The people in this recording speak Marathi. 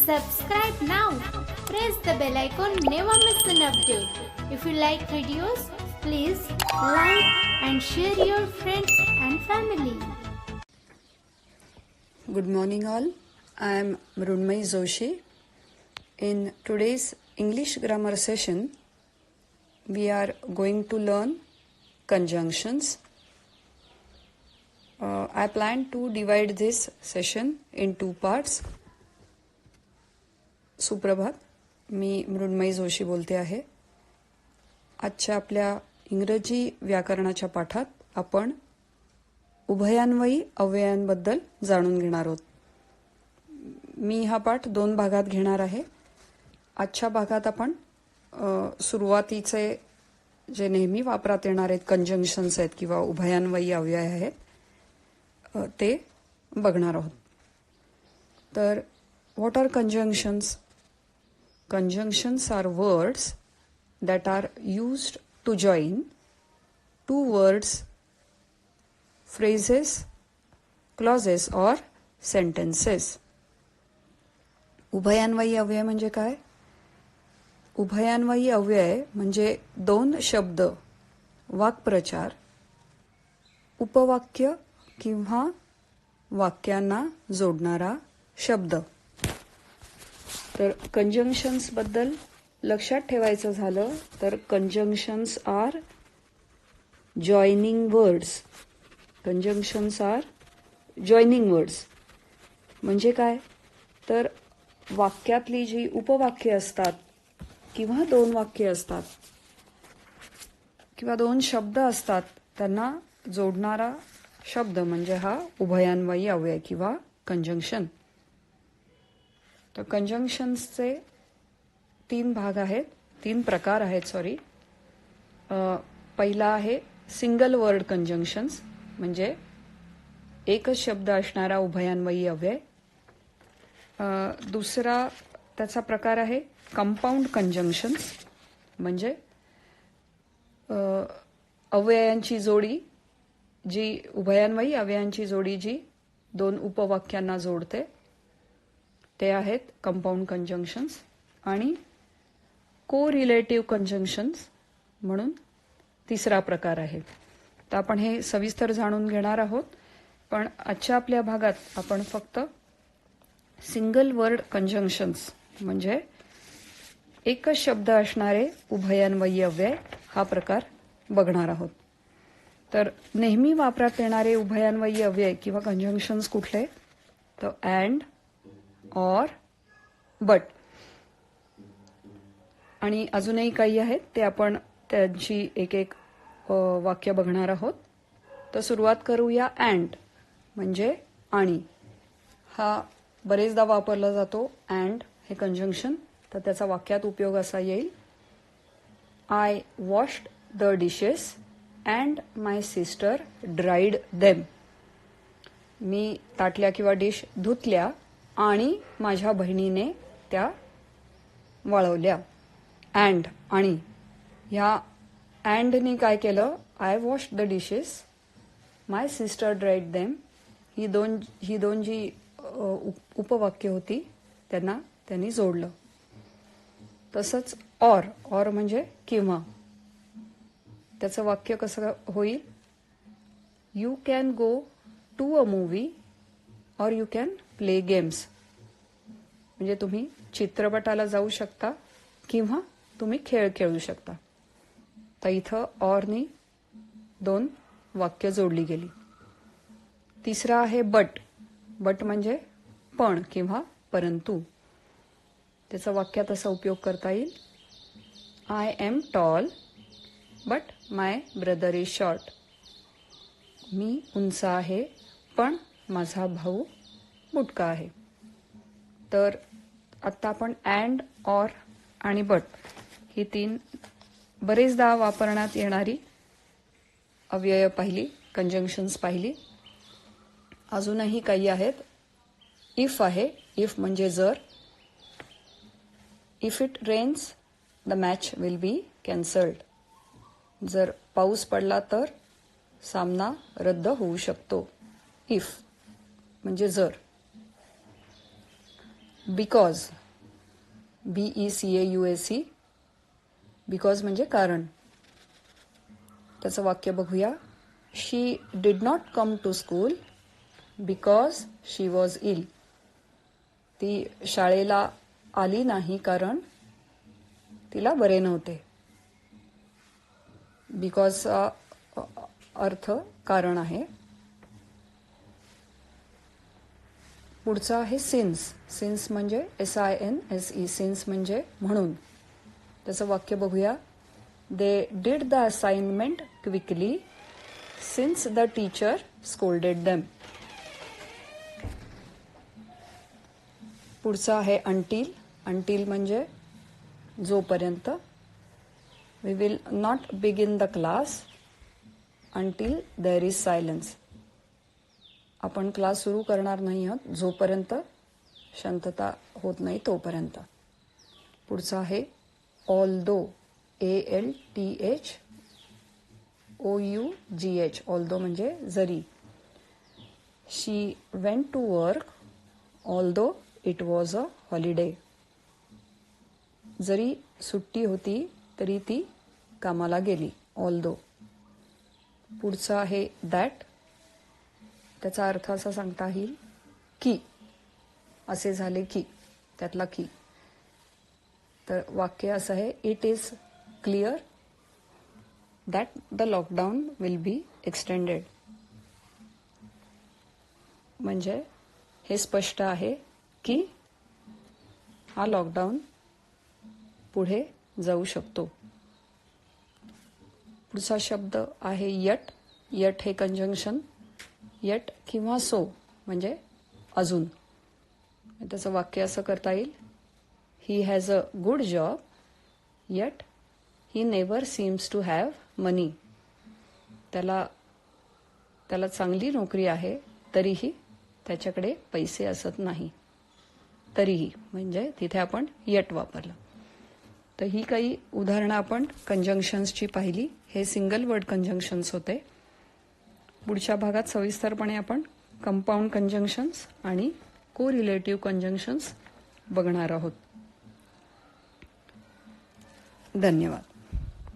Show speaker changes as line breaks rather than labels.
Subscribe now. Press the bell icon. Never miss an update. If you like videos, please like and share your friends and family.
Good morning all. I am Mrunmayee Joshi. In today's English grammar session, we are going to learn conjunctions. I plan to divide this session in two parts. सुप्रभात, मी मृण्मयी जोशी बोलते आहे. आजच्या आपल्या इंग्रजी व्याकरणाच्या पाठात आपण उभयान्वयी अव्ययांबद्दल जाणून घेणार आहोत. मी हा पाठ 2 भागात घेणार आहे. आजच्या भागात आपण सुरुवातीचे जे नेहमी वापरात येणार आहेत कंजंक्शन्स आहेत किंवा उभयान्वयी अव्यय आहेत ते बघणार आहोत. तर what are conjunctions? Conjunctions are words that are used to join two words, phrases, clauses or sentences. उभयान्वयी अव्यय म्हणजे काय? उभयान्वयी अव्यय म्हणजे 2 शब्द, वाक्प्रचार, उपवाक्य किंवा वाक्यांना जोडणारा शब्द. तर कंजंक्शन्स बद्दल लक्षात ठेवायचं झालं तर conjunctions are joining words. Conjunctions are joining words म्हणजे काय? तर वाक्यातली जी उपवाक्य असतात किंवा 2 वाक्य असतात किंवा 2 शब्द असतात त्यांना जोडणारा शब्द म्हणजे हा उभयान्वयी अव्यय किंवा कंजंक्शन. तर कंजंक्शन्सचे 3 भाग आहेत, 3 प्रकार आहेत. पहिला आहे सिंगल वर्ड कंजंक्शन्स म्हणजे एकच शब्द असणारा उभयान्वयी अव्यय. दुसरा त्याचा प्रकार आहे कंपाऊंड कंजंक्शन्स म्हणजे अव्ययांची जोडी जी उभयान्वयी अव्ययांची जोडी जी 2 उपवाक्यांना जोडते ते आहेत कंपाऊंड कंजंक्शन्स. आणि को रिलेटिव्ह कंजंक्शन्स म्हणून तिसरा प्रकार आहे. तर आपण हे सविस्तर जाणून घेणार आहोत. पण आजच्या आपल्या भागात आपण फक्त सिंगल वर्ड कंजंक्शन्स म्हणजे एकच शब्द असणारे उभयान्वयी अव्यय हा प्रकार बघणार आहोत. तर नेहमी वापरात येणारे उभयान्वयी अव्यय किंवा कंजंक्शन्स कुठले? तर अँड, और, बट आणि अजूनही काही आहेत ते आपण त्यांची एक एक वाक्य बघणार आहोत. तर सुरुवात करूया अँड म्हणजे आणि. हा बरेचदा वापरला जातो अँड हे कंजंक्शन. तर त्याचा वाक्यात उपयोग असा येईल, I washed the dishes and my sister dried them. मी ताटल्या किंवा डिश धुतल्या आणि माझ्या बहिणीने त्या वाळवल्या. अँड आणि ह्या अँडने काय केलं? I wash the dishes, my sister dried them he दोन जी उपवाक्य होती त्यांनी जोडलं. तसंच और म्हणजे किंवा. त्याचं वाक्य कसं होईल? You can go to a movie or you can play games. म्हणजे तुम्ही चित्रपटाला जाऊ शकता किंवा तुम्ही खेळ खेळू शकता. तर इथं ऑरनी 2 वाक्य जोडली गेली. तिसरा आहे बट. बट म्हणजे पण किंवा परंतु. त्याचा वाक्यात असा उपयोग करता येईल, I am tall but my brother is short. मी उंच आहे पण माझा भाऊ बुटका आहे. तर आता आपण अँड, और आणि बट ही 3 बरेचदा वापरण्यात येणारी अव्यय पाहिली, कंजंक्शन्स पाहिली. अजूनही काही आहेत. इफ आहे. इफ म्हणजे जर. If it rains the match will be cancelled. जर पाऊस पडला तर सामना रद्द होऊ शकतो. इफ म्हणजे जर. बिकॉज, BECAUSE, बिकॉज म्हणजे कारण. त्याचं वाक्य बघूया. She did not come to school because she was ill. ती शाळेला आली नाही कारण तिला बरे नव्हते. बिकॉजचा अर्थ कारण आहे. पुढचा आहे सिन्स. सिन्स म्हणजे SINSE, सिन्स म्हणजे म्हणून. त्याचं वाक्य बघूया. They did the assignment quickly since the teacher scolded them. पुढचा आहे अंटील. अंटील म्हणजे जोपर्यंत. We will not begin the class until there is silence. आपण क्लास सुरू करणार नाही आहोत जोपर्यंत शांतता होत नाही तोपर्यंत. पुढचा आहे ऑल्दो. ALTHOUGH, ऑल्दो म्हणजे जरी. She went to work although it was a holiday. जरी सुट्टी होती तरी ती कामाला गेली. ऑल्दो. पुढचा आहे दॅट. त्याचा अर्थ असा सांगता येईल की, असे झाले की, त्यातला की. तर वाक्य असं आहे. It is clear that the lockdown will be extended. म्हणजे हे स्पष्ट आहे की हा लॉकडाऊन पुढे जाऊ शकतो. पुढचा शब्द आहे यट. यट हे कंजंक्शन. यट किंवा सो म्हणजे अजून. त्याचं वाक्य असं करता येईल. He has a good job yet he never seems to have money. त्याला चांगली नोकरी आहे तरीही त्याच्याकडे पैसे असत नाही. तरीही म्हणजे तिथे आपण यट वापरलं. तर ही काही उदाहरणं आपण कंजंक्शन्सची पाहिली. हे सिंगल वर्ड कंजंक्शन्स होते. पुढच्या भागात सविस्तरपणे आपण कंपाऊंड कंजंक्शन्स आणि कोरिलेटिव्ह कंजंक्शन्स बघणार आहोत. धन्यवाद.